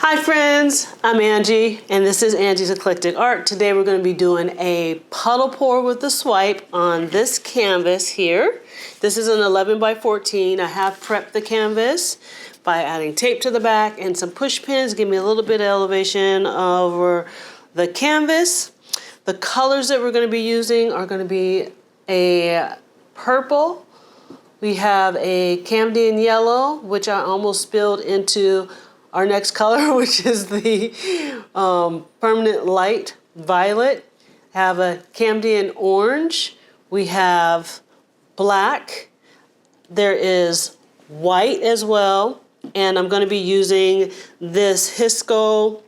Hi friends, I'm Angie and this is Angie's Eclectic Art. Today we're going to be doing a puddle pour with the swipe on this canvas here. This is an 11 by 14. I have prepped the canvas by adding tape to the back and some push pins. Give me a little bit of elevation over the canvas. The colors that we're going to be using are going to be a purple. We have a Camden yellow, which I almost spilled into our next color, which is the permanent light violet. Have a Camden orange. We have black. There is white as well. And I'm going to be using this Hisco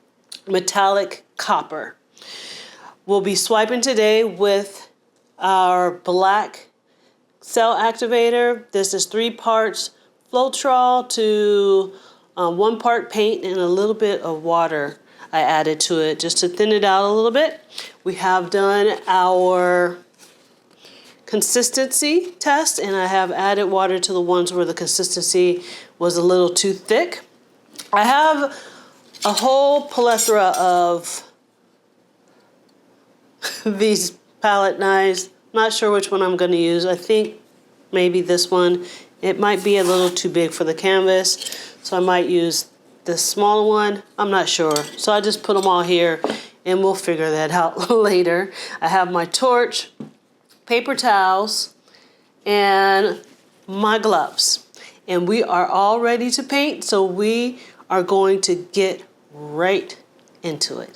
metallic copper. We'll be swiping today with our black cell activator. This is 3 parts Floetrol to 1 part paint and a little bit of water I added to it just to thin it out a little bit. We have done our consistency test and I have added water to the ones where the consistency was a little too thick. I have a whole plethora of these palette knives. Not sure which one I'm going to use. I think maybe this one. It might be a little too big for the canvas, so I might use this smaller one. I'm not sure. So I just put them all here and we'll figure that out later. I have my torch, paper towels, and my gloves. And we are all ready to paint, so we are going to get right into it.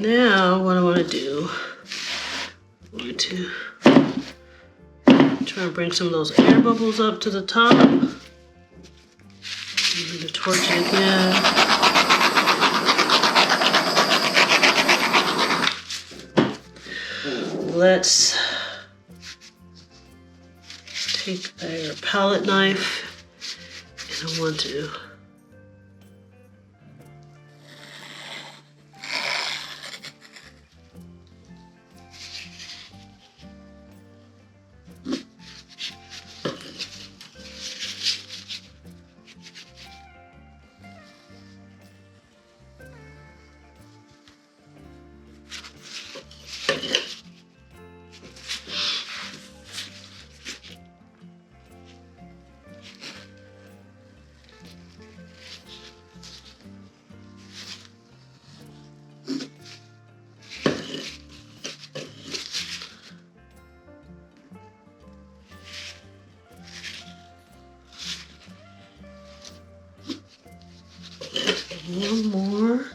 Now, what I want to do, I'm going to try and bring some of those air bubbles up to the top. Use the torch again. Let's take our palette knife and I want to one more.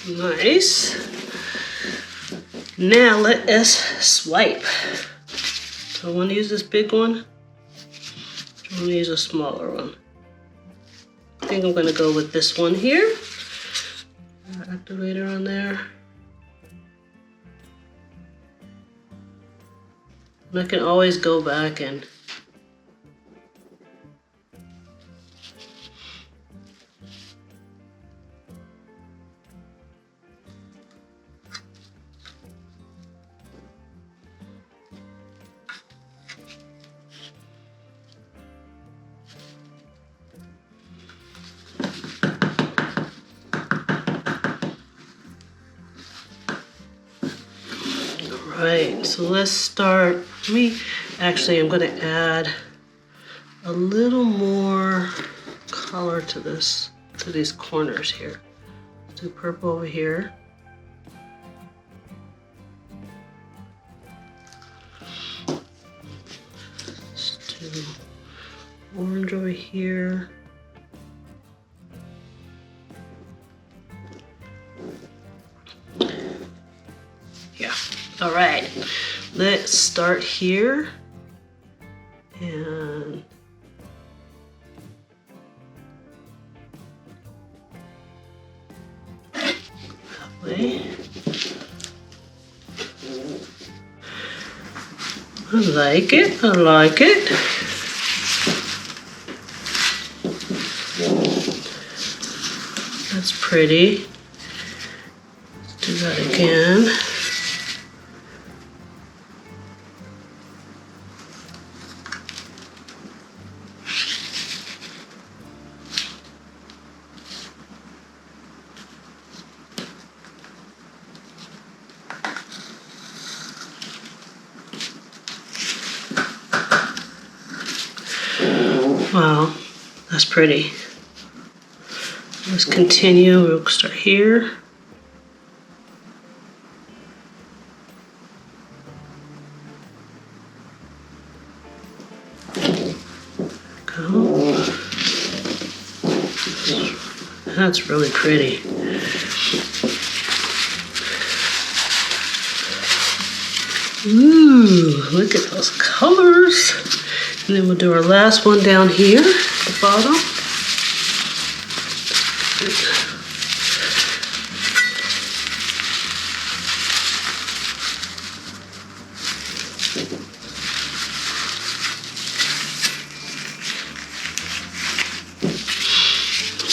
Nice. Now let us swipe. So I want to use this big one. I want to use a smaller one. I think I'm gonna go with this one here. Activator on there. And I can always go back and right, so let's start. I'm going to add a little more color to this, to these corners here. Let's do purple over here. Let's do orange over here. Yeah, all right. Let's start here and that way. I like it, I like it. That's pretty. Let's do that again. Wow, that's pretty. Let's continue. We'll start here. Go. That's really pretty. Ooh, look at those colors. And then we'll do our last one down here at the bottom.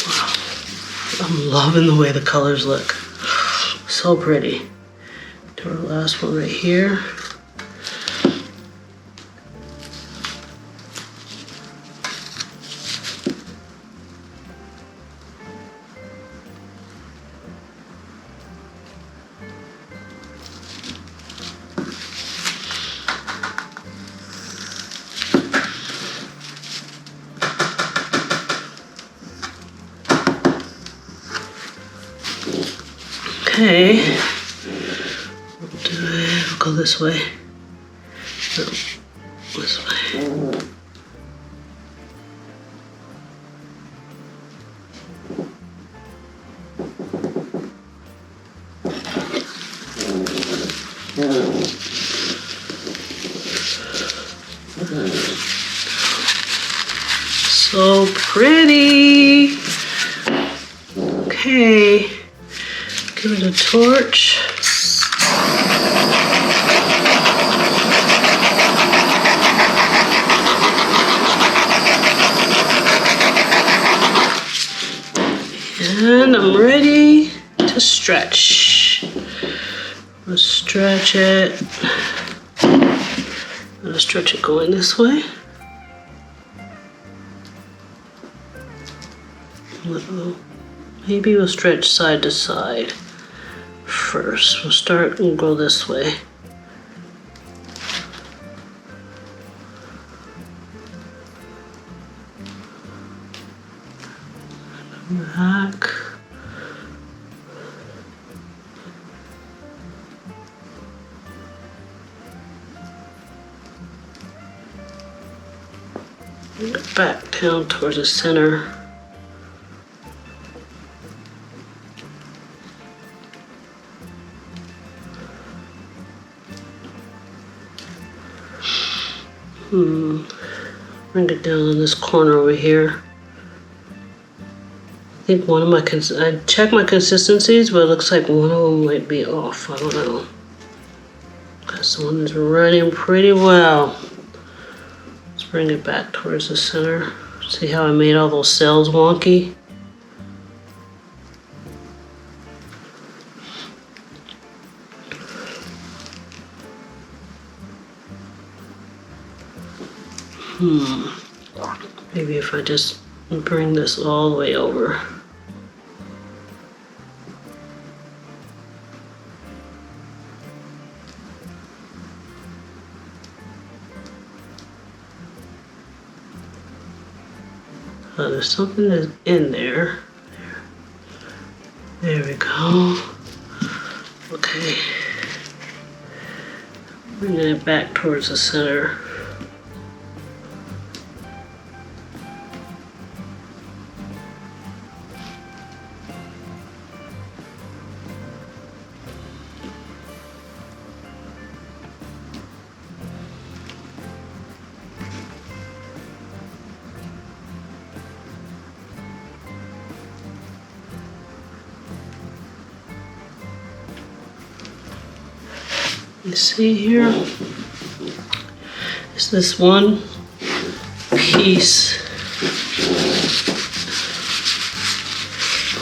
Wow, I'm loving the way the colors look. So pretty. Do our last one right here. Okay, we'll do it, we'll go this way. No, this way. So pretty. Okay. Give it a torch. And I'm ready to stretch. Let's stretch it. I'm gonna stretch it going this way. Maybe we'll stretch side to side. First, we'll start and go this way. Back. Back down towards the center. Bring it down in this corner over here. think one of my, I checked my consistencies, but it looks like one of them might be off. I don't know. This one is running pretty well. Let's bring it back towards the center. See how I made all those cells wonky? Maybe if I just bring this all the way over. There's something that's in there. There we go. Okay. Bringing it back towards the center. You see here, it's this one piece.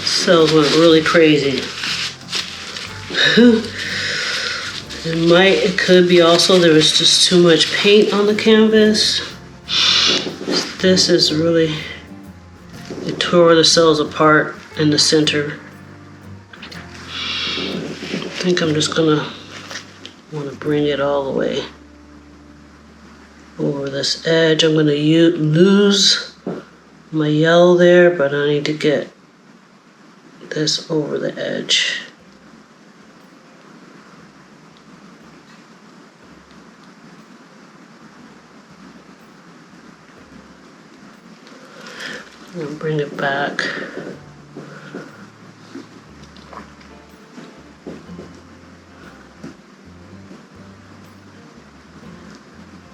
Cells went really crazy. It could be also there was just too much paint on the canvas. This is really, it tore the cells apart in the center. I think I'm just gonna want to bring it all the way over this edge. I'm going to lose my yellow there, but I need to get this over the edge. I'm going to bring it back.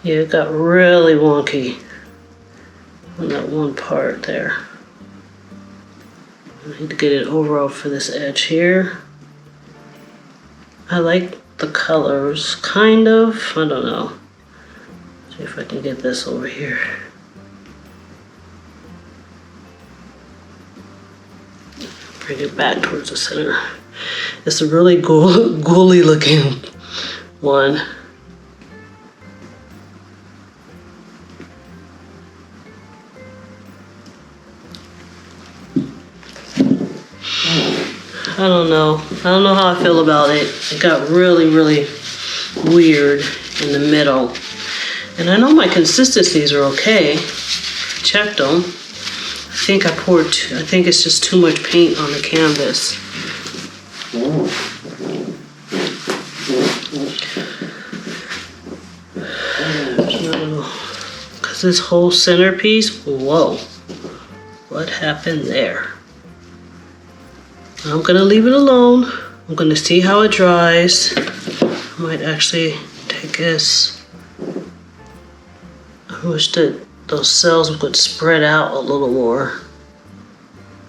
Yeah, it got really wonky on that one part there. I need to get it overall for this edge here. I like the colors, kind of. I don't know. See if I can get this over here. Bring it back towards the center. It's a really ghouly looking one. I don't know. I don't know how I feel about it. It got really, really weird in the middle. And I know my consistencies are okay. Checked them. I think it's just too much paint on the canvas. Because this whole centerpiece, whoa. What happened there? I'm gonna leave it alone. I'm gonna see how it dries. I might actually take this. I wish that those cells would spread out a little more.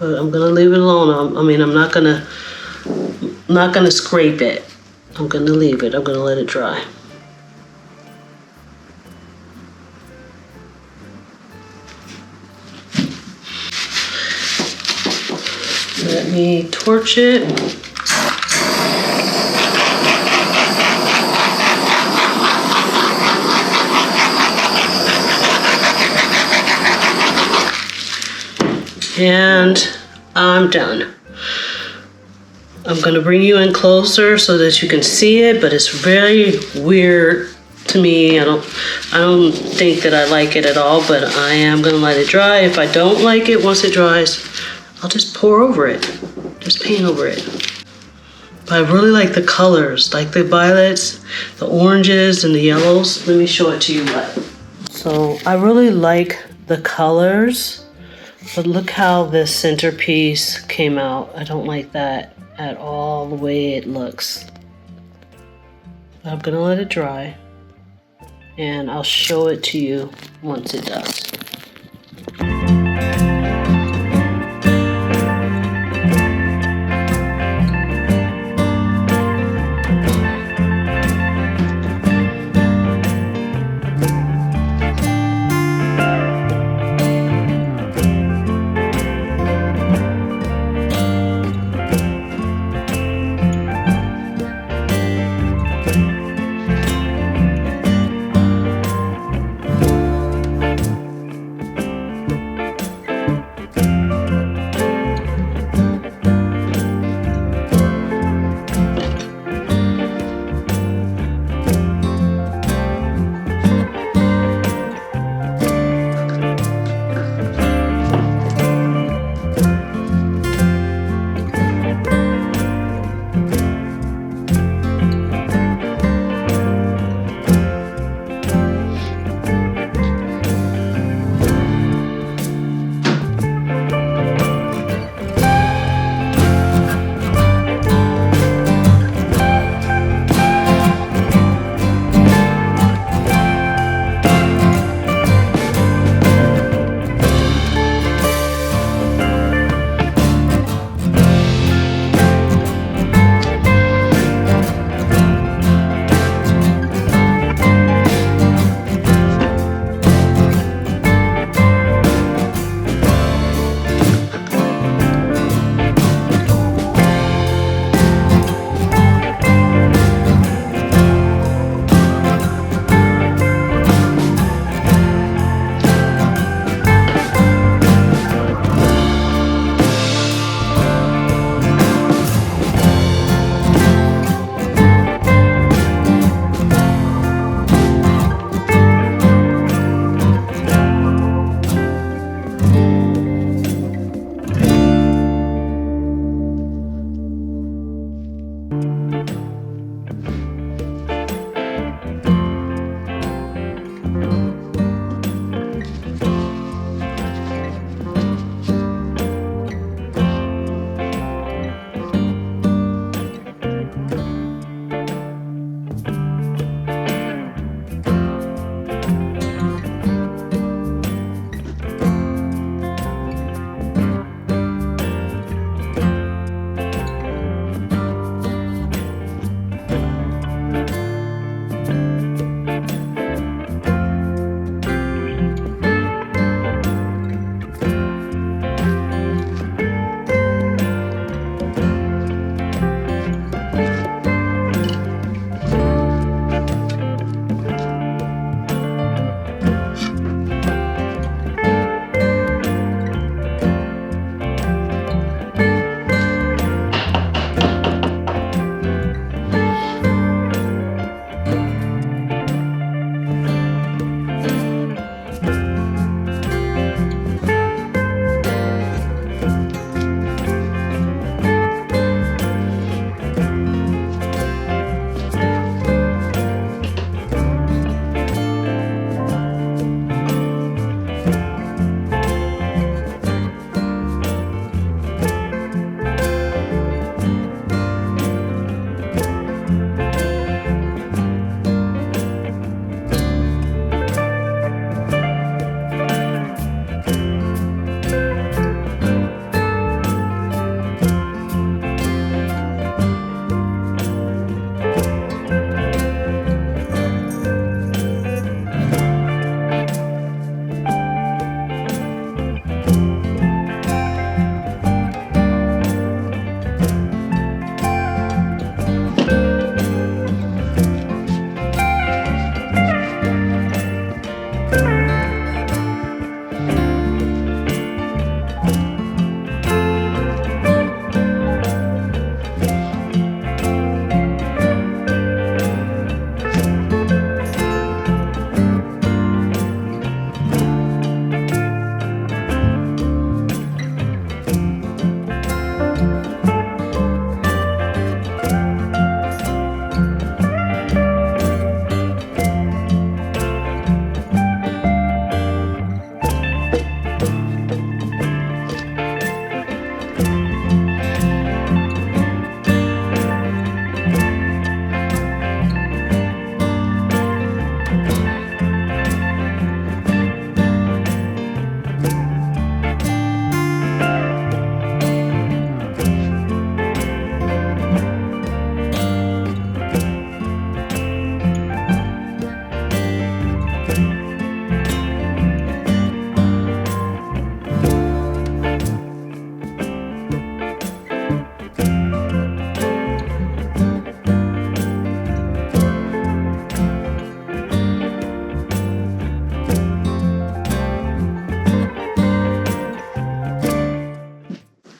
But I'm gonna leave it alone. I'm not gonna scrape it. I'm gonna leave it. I'm gonna let it dry. Let me torch it. And I'm done. I'm gonna bring you in closer so that you can see it, but it's very weird to me. I don't think that I like it at all, but I am gonna let it dry. If I don't like it once it dries, I'll just pour over it, just paint over it. But I really like the colors, like the violets, the oranges, and the yellows. Let me show it to you what. So I really like the colors, but look how this centerpiece came out. I don't like that at all, the way it looks. But I'm gonna let it dry, and I'll show it to you once it does.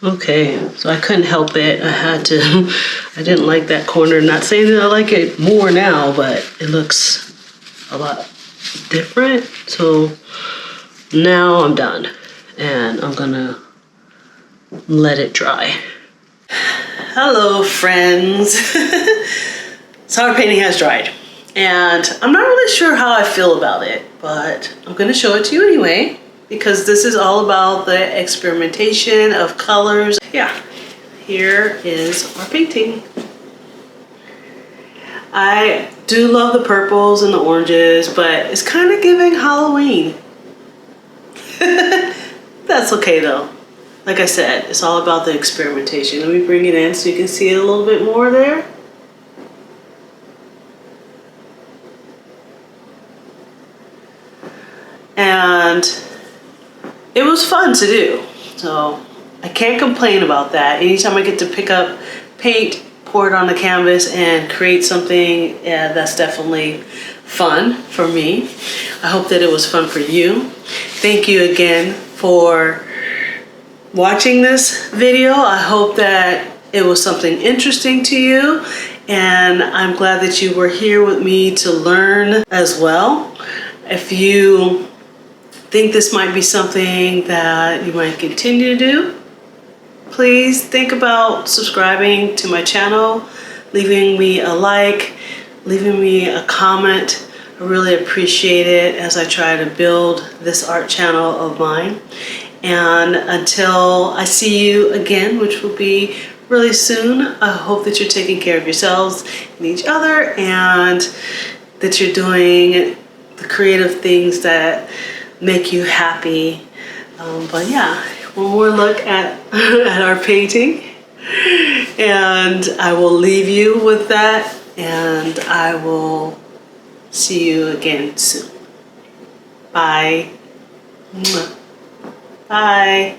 Okay, so I couldn't help it. I had to, I didn't like that corner. Not saying that I like it more now, but it looks a lot different. So now I'm done and I'm gonna let it dry. Hello, friends. So our painting has dried and I'm not really sure how I feel about it, but I'm gonna show it to you anyway because this is all about the experimentation of colors. Yeah, here is our painting. I do love the purples and the oranges, but it's kind of giving Halloween. That's okay though. Like I said, it's all about the experimentation. Let me bring it in so you can see it a little bit more there. And it was fun to do. So I can't complain about that. Anytime I get to pick up paint, pour it on the canvas and create something, yeah, that's definitely fun for me. I hope that it was fun for you. Thank you again for watching this video. I hope that it was something interesting to you, and I'm glad that you were here with me to learn as well. If you think this might be something that you might continue to do, please think about subscribing to my channel, leaving me a like, leaving me a comment. I really appreciate it as I try to build this art channel of mine. And until I see you again, which will be really soon, I hope that you're taking care of yourselves and each other, and that you're doing the creative things that make you happy. But yeah, one more look at, at our painting. And I will leave you with that, and I will see you again soon. Bye. Bye.